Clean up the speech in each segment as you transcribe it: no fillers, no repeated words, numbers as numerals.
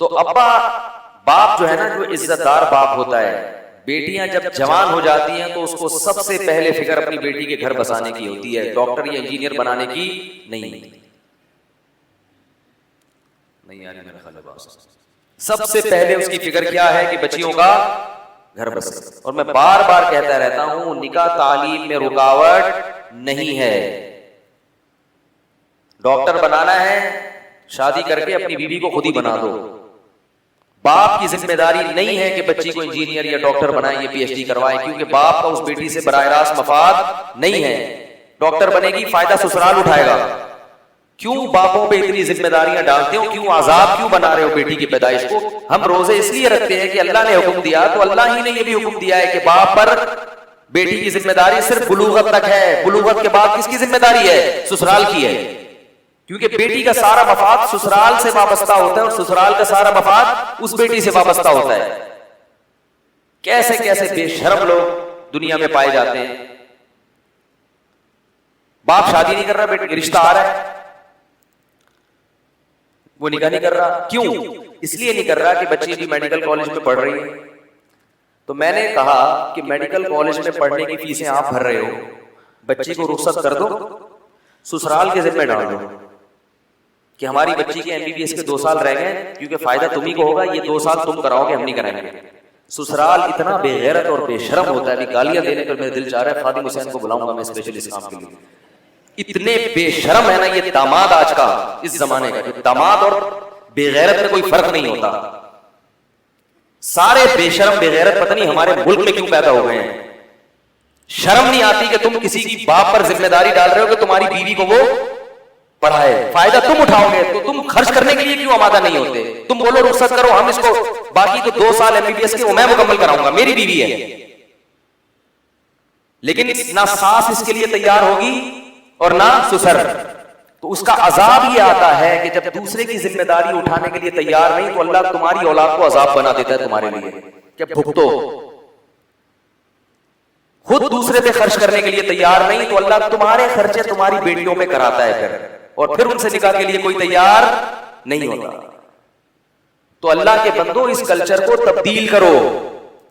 تو ابا باپ جو ہے نا، جو عزت دار باپ ہوتا ہے، بیٹیاں جب جوان ہو جاتی ہیں تو اس کو سب سے پہلے فکر اپنی بیٹی کے گھر بسانے کی ہوتی ہے، ڈاکٹر یا انجینئر بنانے کی نہیں یار میرا خیال ہے بس سب سے پہلے اس کی فکر کیا ہے کہ بچیوں کا گھر بسے. اور میں بار بار کہتا رہتا ہوں، نکاح تعلیم میں رکاوٹ نہیں ہے. ڈاکٹر بنانا ہے، شادی کر کے اپنی بیوی کو خود ہی بنا دو. باپ کی ذمہ داری نہیں ہے کہ بچی کو انجینئر یا ڈاکٹر بنائے یا پی ایچ ڈی کروائے، کیونکہ باپ کا اس بیٹی سے براہ راست مفاد نہیں ہے. ڈاکٹر بنے گی، فائدہ سسرال اٹھائے گا. کیوں باپوں پہ اتنی ذمہ داریاں ڈالتے ہو؟ کیوں عذاب کیوں بنا رہے ہو بیٹی کی پیدائش کو؟ ہم روزے اس لیے رکھتے ہیں کہ اللہ نے حکم دیا، تو اللہ ہی نے یہ بھی حکم دیا ہے کہ باپ پر بیٹی کی ذمہ داری صرف بلوغت تک ہے. بلوغت کے بعد کس کی ذمہ داری ہے؟ سسرال کی ہے. کیونکہ بیٹی کا سارا مفاد سسرال سے وابستہ ہوتا ہے، اور سسرال کا سارا مفاد اس بیٹی سے وابستہ ہوتا ہے. کیسے کیسے بے شرم لوگ دنیا میں پائے جاتے ہیں. باپ شادی نہیں کر رہا، بیٹی رشتہ آ رہا ہے، وہ نکاح نہیں کر رہا. کیوں؟ اس لیے نہیں کر رہا کہ بچی بھی میڈیکل کالج میں پڑھ رہی ہے. تو میں نے کہا کہ میڈیکل کالج میں پڑھنے کی فیسیں آپ بھر رہے ہو، بچی کو رخصت کر دو، سسرال کے ذمہ ڈال دو کہ ہماری بچی کے ایم بی بی ایس کے 2 سال رہ گئے، کیونکہ فائدہ تمہیں کو ہوگا، یہ 2 سال تم کراؤ گے، ہم نہیں کرائیں گے. سسرال اتنا بے غیرت اور بے شرم ہوتا ہے، ابھی گالیاں دینے پر میرا دل چاہ رہا ہے خادم حسین کو بلاؤں گا میں اسپیشل اس کام کے لیے. اتنے بے شرم ہے نا یہ داماد آج کا، اس زمانے کا. جو داماد اور بے غیرت میں کوئی فرق نہیں ہوتا. سارے بے شرم بے غیرت پتہ نہیں ہمارے ملک میں کیوں پیدا ہو گئے ہیں. شرم نہیں آتی کہ تم کسی کی باپ پر ذمہ داری ڈال رہے ہو کہ تمہاری بیوی کو وہ پڑھائے، فائدہ تم اٹھاؤ گے، تو تم خرچ کرنے کے لیے کیوں آمادہ نہیں ہوتے؟ تم بولو رخصت کرو، ہم اس کو باقی تو 2 سال ایم بی بی ایس کے وہ میں مکمل کراؤں گا، میری بیوی ہے. لیکن نہ ساس اس کے لیے تیار ہوگی اور نہ سسر. تو اس کا عذاب یہ آتا ہے کہ جب دوسرے کی ذمہ داری اٹھانے کے لیے تیار نہیں، تو اللہ تمہاری اولاد کو عذاب بنا دیتا ہے تمہارے لیے کہ بھگتو. خود دوسرے پہ خرچ کرنے کے لیے تیار نہیں، تو اللہ تمہارے خرچے تمہاری بیٹیوں پہ کراتا ہے اور پھر ان سے نکاح کے لیے کوئی تیار نہیں ہوتا. تو اللہ کے بندو اس کلچر کو تبدیل کرو.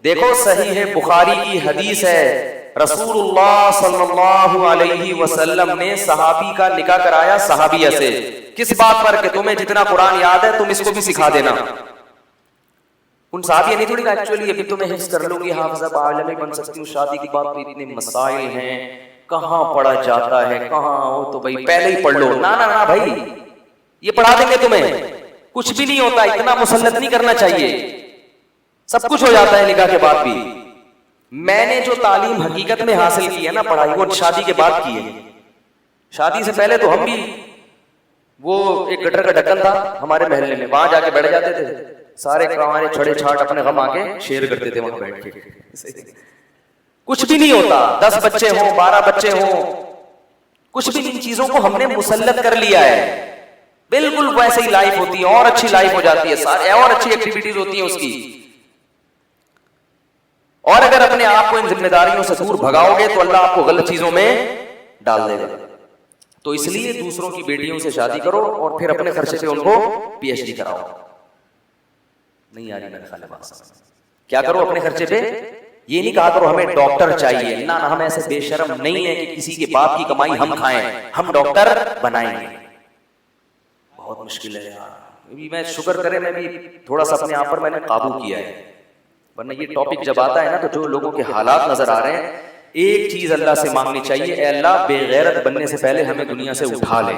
دیکھو صحیح بخاری کی حدیث ہے، رسول اللہ صلی اللہ علیہ وسلم نے صحابی کا نکاح کرایا صحابیہ سے. کس بات پر؟ کہ تمہیں جتنا قرآن یاد ہے تم اس کو بھی سکھا دینا. ان صحابیہ نہیں تھوڑی ایکچولی ابھی تمہیں حفظ کر لوں گی، حافظہ عالمی بن سکتی ہوں، شادی کی بات پہ اتنے مسائل ہیں، کہاں پڑھا جاتا ہے، کہاں ہو، تو بھائی پہلے ہی پڑھ لو. نہ بھائی، یہ پڑھا دیں گے تمہیں، کچھ بھی نہیں ہوتا. اتنا مسلط نہیں کرنا چاہیے، سب کچھ ہو جاتا ہے نکاح کے بعد بھی. میں نے جو تعلیم حقیقت میں حاصل کی ہے نا پڑھائی، وہ شادی کے بعد کی ہے. شادی سے پہلے تو ہم بھی، وہ ایک گٹر کا ڈھکن تھا ہمارے محلے میں، وہاں جا کے بیٹھ جاتے تھے، سارے ہمارے چھڑے چھاٹ اپنے غم آ کے شیئر کرتے تھے وہاں بیٹھ کے. کچھ بھی نہیں ہوتا، 10 بچے ہوں 12 بچے ہوں، کچھ بھی ان چیزوں کو ہم نے مسلط کر لیا ہے. بالکل ویسے ہی لائف ہوتی ہے، اور اچھی لائف ہو جاتی ہے، سارے اور اچھی ایکٹیویٹیز ہوتی ہیں اس کی. اور اگر اپنے آپ کو ان ذمہ داریوں سے دور بھگاؤ گے تو اللہ آپ کو غلط چیزوں میں ڈال دے گا. تو اس لیے دوسروں کی بیٹیوں سے شادی کرو اور پھر اپنے خرچے پہ ان کو پی ایچ ڈی کراؤ. نہیں آ رہی میرے خیال میں. کیا کرو اپنے خرچے پہ؟ یہ نہیں کہا کرو ہمیں ڈاکٹر چاہیے، نہ ہم ایسے بے شرم نہیں ہے کہ کسی کے باپ کی کمائی ہم کھائیں، ہم ڈاکٹر بنائیں گے. بہت مشکل ہے یار. میں شکر کرے میں بھی تھوڑا سا اپنے آپ پر میں نے قابو کیا ہے، ورنہ یہ ٹاپک جب آتا ہے نا تو جو لوگوں کے حالات نظر آ رہے ہیں، ایک چیز اللہ سے مانگنی چاہیے، اے اللہ بے غیرت بننے سے پہلے ہمیں دنیا سے اٹھا لے.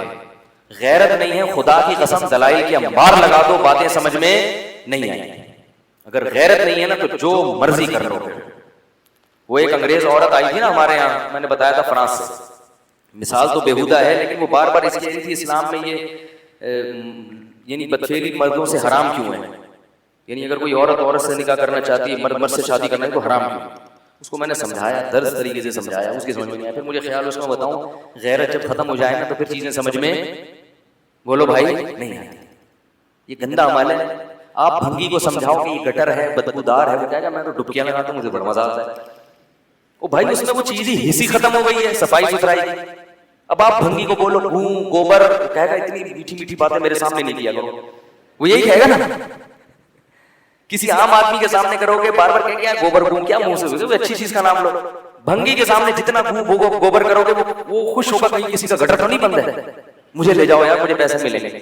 غیرت نہیں ہے، خدا کی قسم دلائل کی انبار لگا دو، باتیں سمجھ میں نہیں آئیں. اگر غیرت نہیں ہے نا تو جو مرضی کر لو. وہ ایک انگریز عورت آئی تھی نا ہمارے یہاں، میں نے بتایا تھا فرانس سے، مثال تو بےہودہ ہے لیکن وہ بار بار اس کہہ رہی تھی اسلام میں یہ یعنی بدفعلی مردوں سے حرام کیوں ہے، یعنی اگر کوئی عورت سے نکاح کرنا چاہتی ہے، مرد سے شادی کرنا ہے تو حرام کیوں. اس کو میں نے سمجھایا، درس طریقے سے سمجھایا، اس کی سمجھ میں نہیں آیا. پھر مجھے خیال اس کو بتاؤں غیرت جب ختم ہو جائے نا تو پھر چیزیں سمجھ میں بولو بھائی نہیں آتی. یہ گندا عمل ہے. آپ بھنگی کو سمجھاؤ کہ یہ گٹر ہے، بدبودار ہے، وہ کہے گا میں تو ڈبکیاں لگاتا ہوں، مجھے بڑا مزہ آتا ہے. او بھائی اس میں وہ چیز ہی حصی ختم ہو گئی ہے، صفائی ستھرائی. اب آپ بھنگی کو بولو گوں گوبر، کہے گا اتنی میٹھی میٹھی باتیں میرے سامنے نہیں کیا کرو، وہ یہی کہے گا نا. کسی عام آدمی کے سامنے کرو گے بار بار کیا گوبر گوں کیا منہ سے اچھی چیز کا نام لو. بھنگی کے سامنے جتنا گوبر کرو گے وہ خوش ہوگا کہیں کسی کا گٹر تو نہیں بند ہے, مجھے لے جاؤ یار مجھے پیسے ملیں گے.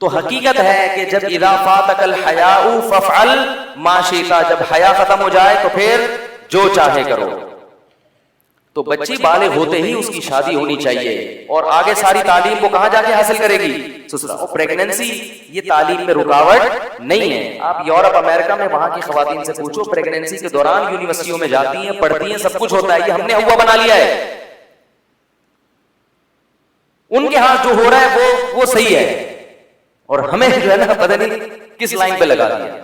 تو حقیقت ہے کہ جب اذا فاتک الحیاء فافعل ما شئت, جب حیا ختم ہو جائے تو پھر جو چاہے کرو. تو بچی بالغ ہوتے ہی اس کی شادی ہونی چاہیے, اور آگے ساری تعلیم وہ کہاں جا کے حاصل کرے گی؟ سسرال. اور پریگننسی یہ تعلیم میں رکاوٹ نہیں ہے. آپ یورپ امریکہ میں وہاں کی خواتین سے پوچھو, پریگننسی کے دوران یونیورسٹیوں میں جاتی ہیں, پڑھتی ہیں, سب کچھ ہوتا ہے. یہ ہم نے ہوا بنا لیا ہے, ان کے ہاں جو ہو رہا ہے وہ صحیح ہے, اور ہمیں جو ہے نا پتہ نہیں کس لائن پہ لگا دیا.